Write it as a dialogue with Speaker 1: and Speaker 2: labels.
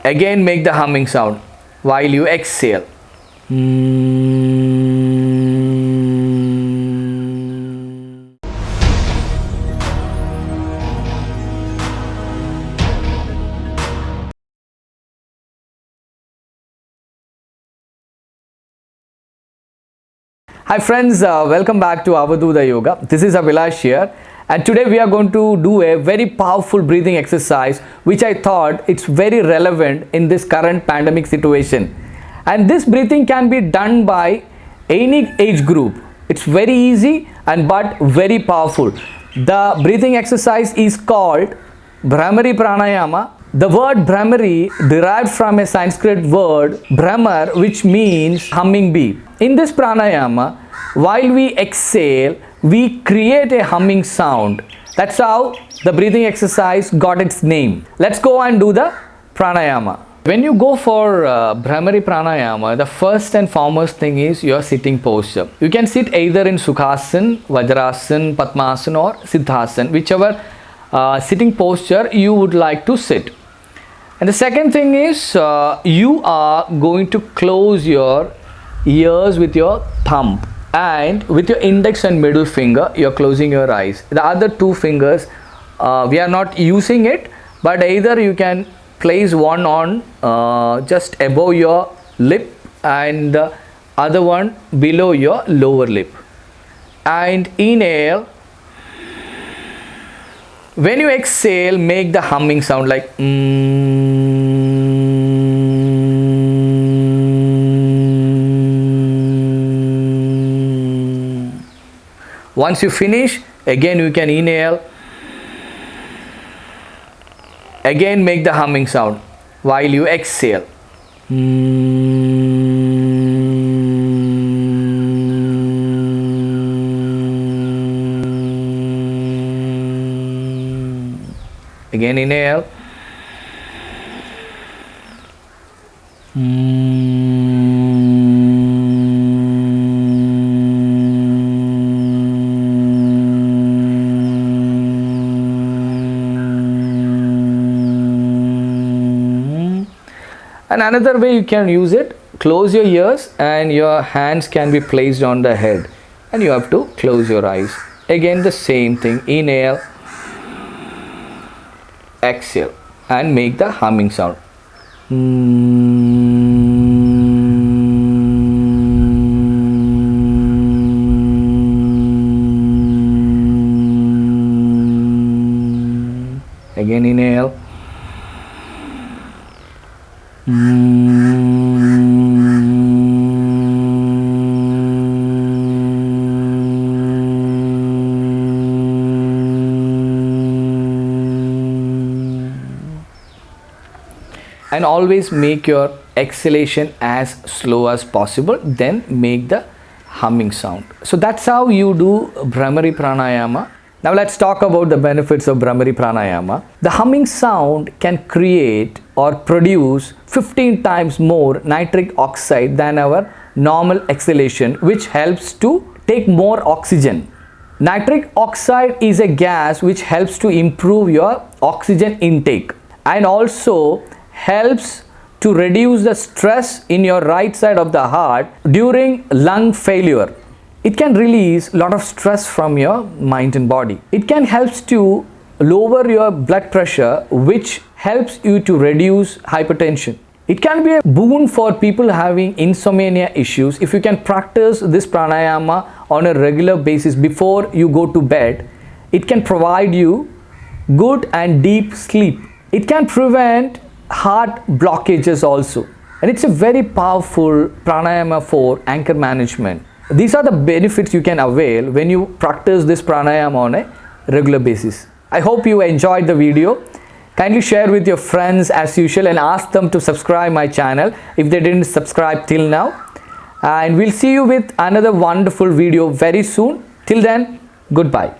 Speaker 1: Again make the humming sound while you exhale. Hi friends, welcome back to Avaduda Yoga. This is Abhilash here, and today we are going to do a very powerful breathing exercise which I thought it's very relevant in this current pandemic situation. And this breathing can be done by any age group. It's very easy but very powerful. The breathing exercise is called Bhramari Pranayama. The word Bhramari derived from a Sanskrit word Bhramar, which means humming bee. In this pranayama, while we exhale, we create a humming sound. That's how the breathing exercise got its name. Let's go and do the pranayama. When you go for Bhramari Pranayama, the first and foremost thing is your sitting posture. You can sit either in Sukhasana, Vajrasana, Padmasana or Siddhasana, whichever sitting posture you would like to sit. And the second thing is you are going to close your ears with your thumb, and with your index and middle finger you're closing your eyes. The other two fingers we are not using it, but either you can place one on just above your lip and the other one below your lower lip, and inhale. When you exhale, make the humming sound like Once you finish, again you can inhale. Again make the humming sound while you exhale. Again inhale. And another way you can use it, close your ears and your hands can be placed on the head, and you have to close your eyes. Again the same thing, inhale, exhale, and make the humming sound. Again inhale. And always make your exhalation as slow as possible, then make the humming sound. So that's how you do Bhramari Pranayama. Now let's talk about the benefits of Bhramari Pranayama. The humming sound can create or produce 15 times more nitric oxide than our normal exhalation, which helps to take more oxygen. Nitric oxide is a gas which helps to improve your oxygen intake and also helps to reduce the stress in your right side of the heart during lung failure. It can release a lot of stress from your mind and body. It can help to lower your blood pressure, which helps you to reduce hypertension. It can be a boon for people having insomnia issues. If you can practice this pranayama on a regular basis before you go to bed, it can provide you good and deep sleep. It can prevent heart blockages also, and it's a very powerful pranayama for anger management. These are the benefits you can avail when you practice this pranayama on a regular basis. I hope you enjoyed the video. Kindly share with your friends as usual and ask them to subscribe my channel if they didn't subscribe till now, and we'll see you with another wonderful video very soon. Till then, goodbye.